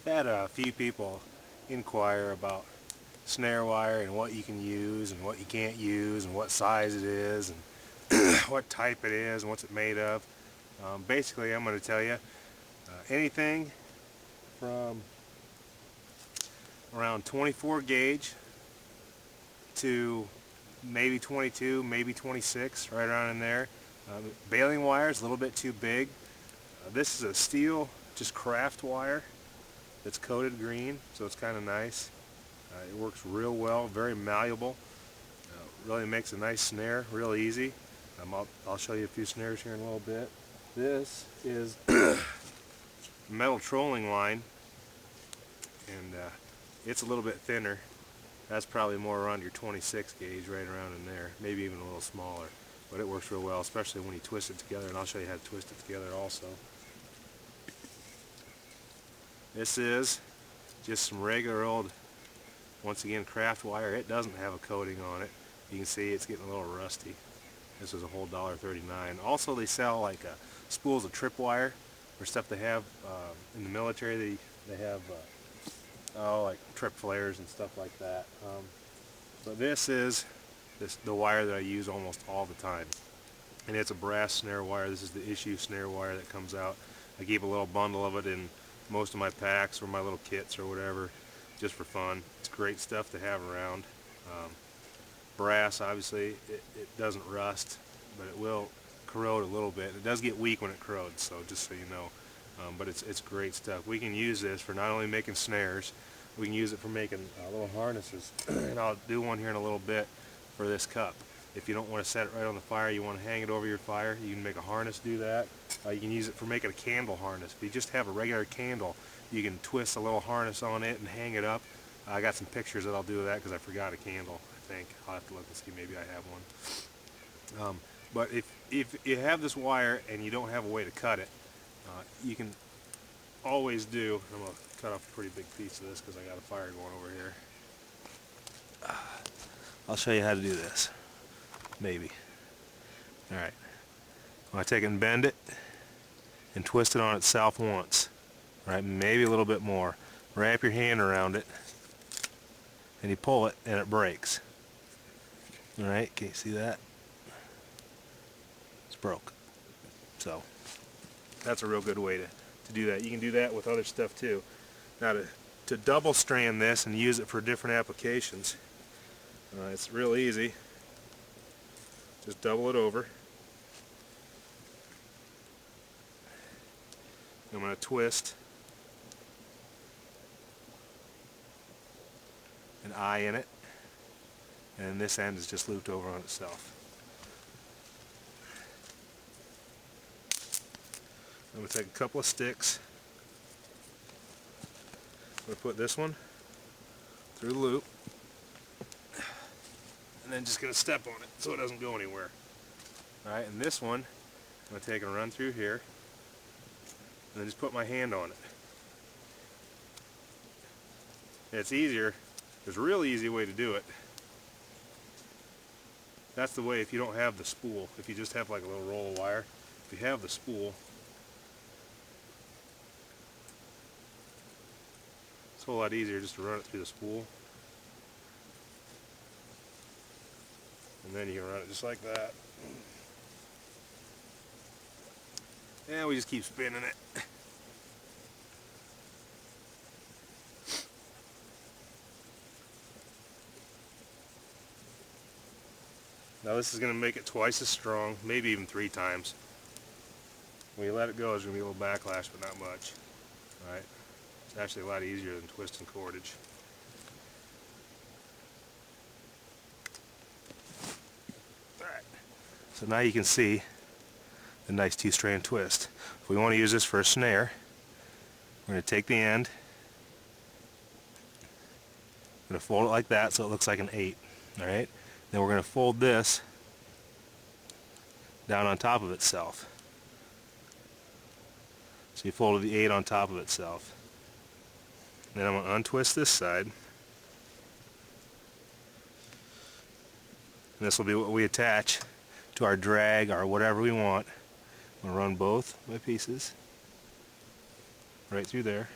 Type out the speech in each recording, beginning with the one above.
Had a few people inquire about snare wire and what you can use and what you can't use and what size it is and what type it is and what's it made of. Basically, I'm going to tell you anything from around 24 gauge to maybe 22, maybe 26, right around in there. Baling wire is a little bit too big. This is a steel, just craft wire that's coated green, so it's kind of nice. It works real well, very malleable. Really makes a nice snare, real easy. I'll show you a few snares here in a little bit. This is metal trolling line, and it's a little bit thinner. That's probably more around your 26 gauge, right around in there, maybe even a little smaller. But it works real well, especially when you twist it together, and I'll show you how to twist it together also. This is just some regular old, once again, craft wire. It doesn't have a coating on it. You can see it's getting a little rusty. This is a whole $1.39. Also, they sell like spools of tripwire or stuff they have in the military. They have like trip flares and stuff like that. But this is the wire that I use almost all the time, and it's a brass snare wire. This is the issue snare wire that comes out. I keep a little bundle of it in most of my packs or my little kits or whatever, just for fun. It's great stuff to have around. Brass, obviously, it doesn't rust, but it will corrode a little bit. It does get weak when it corrodes, so just so you know. But it's great stuff. We can use this for not only making snares, we can use it for making little harnesses. And I'll do one here in a little bit for this cup. If you don't want to set it right on the fire, you want to hang it over your fire, you can make a harness do that. You can use it for making a candle harness. If you just have a regular candle, you can twist a little harness on it and hang it up. I got some pictures that I'll do of that because I forgot a candle, I think. I'll have to look and see, maybe I have one. But if you have this wire and you don't have a way to cut it, you can always do, I'm going to cut off a pretty big piece of this because I got a fire going over here. I'll show you how to do this. Maybe. Alright. I take it and bend it and twist it on itself once. Right, maybe a little bit more. Wrap your hand around it and you pull it and it breaks. Alright, can you see that? It's broke. So that's a real good way to do that. You can do that with other stuff too. Now to double strand this and use it for different applications, it's real easy. Just double it over. I'm going to twist an eye in it, and this end is just looped over on itself. I'm going to take a couple of sticks. I'm going to put this one through the loop, and then just going to step on it so it doesn't go anywhere. Alright, and this one, I'm going to take and run through here, and then just put my hand on it. And it's easier. There's a real easy way to do it. That's the way if you don't have the spool. If you just have like a little roll of wire, if you have the spool, it's a whole lot easier just to run it through the spool. And then you can run it just like that. And we just keep spinning it. Now this is going to make it twice as strong, maybe even 3 times. When you let it go, there's going to be a little backlash, but not much. Alright, it's actually a lot easier than twisting cordage. Alright, so now you can see the nice 2-strand twist. If we want to use this for a snare, we're going to take the end, we're going to fold it like that so it looks like an 8. Alright, then we're going to fold this down on top of itself. So you folded the 8 on top of itself. Then I'm going to untwist this side. And this will be what we attach to our drag or whatever we want. I'm going to run both my pieces right through there.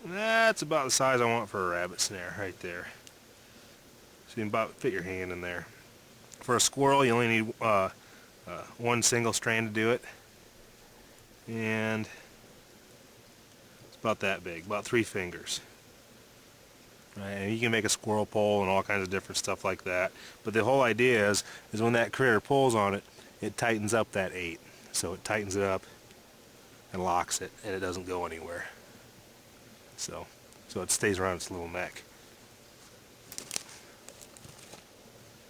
That's about the size I want for a rabbit snare right there. So you can about fit your hand in there. For a squirrel, you only need one single strand to do it. And it's about that big, about 3 fingers. Right, and you can make a squirrel pole and all kinds of different stuff like that. But the whole idea is when that critter pulls on it, it tightens up that 8. So it tightens it up and locks it, and it doesn't go anywhere. So it stays around its little neck.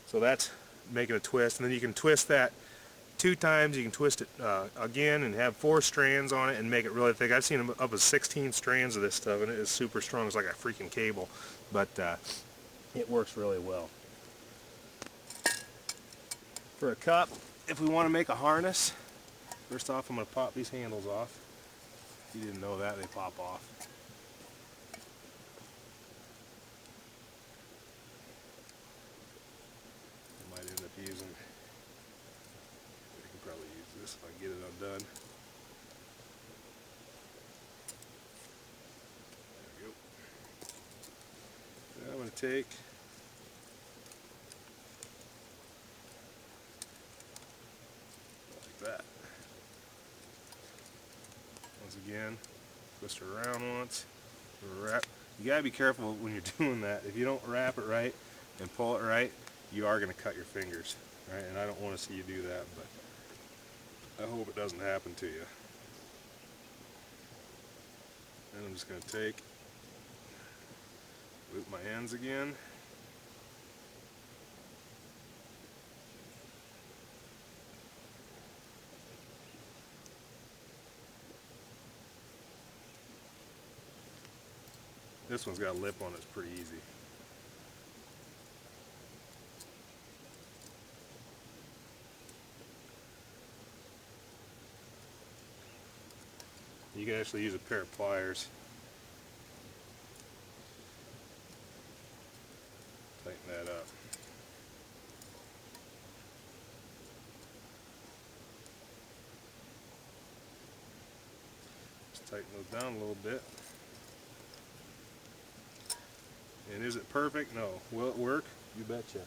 So that's making a twist, and then you can twist that 2 times. You can twist it again and have 4 strands on it and make it really thick. I've seen up to 16 strands of this stuff, and it is super strong. It's like a freaking cable, but it works really well. For a cup, if we want to make a harness, first off I'm going to pop these handles off. If you didn't know that, they pop off. I might end up using, I can probably use this if I can get it undone. There we go. Now I'm going to take like that. Once again, twist it around once, wrap. You gotta be careful when you're doing that. If you don't wrap it right and pull it right, you are gonna cut your fingers, right? And I don't want to see you do that, but I hope it doesn't happen to you. And I'm just gonna take, loop my ends again. This one's got a lip on it, it's pretty easy. You can actually use a pair of pliers. Tighten that up. Just tighten those down a little bit. And is it perfect? No. Will it work? You betcha.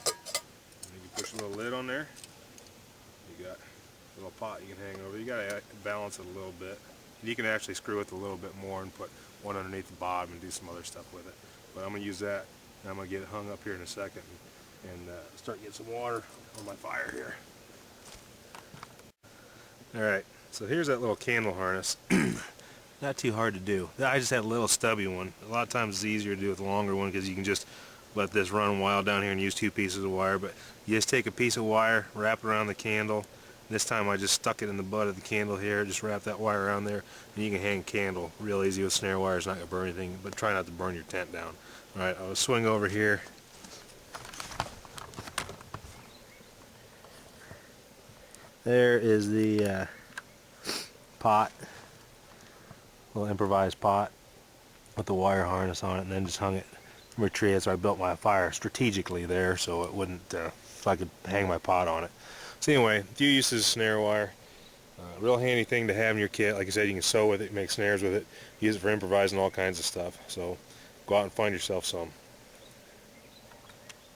And you push a little lid on there. You got a little pot you can hang over. You got to balance it a little bit. You can actually screw it a little bit more and put one underneath the bottom and do some other stuff with it. But I'm going to use that, and I'm going to get it hung up here in a second and start getting some water on my fire here. Alright, so here's that little candle harness. Not too hard to do. I just had a little stubby one. A lot of times it's easier to do with a longer one because you can just let this run wild down here and use 2 pieces of wire. But you just take a piece of wire, wrap it around the candle. This time I just stuck it in the butt of the candle here, just wrap that wire around there, and you can hang a candle real easy with snare wire. It's not going to burn anything, but try not to burn your tent down. Alright, I'll swing over here. There is the pot. Little improvised pot with the wire harness on it, and then just hung it from a tree. So I built my fire strategically there so it wouldn't, so I could hang my pot on it. So anyway, a few uses of snare wire. Real handy thing to have in your kit. Like I said, you can sew with it, make snares with it, use it for improvising all kinds of stuff. So go out and find yourself some.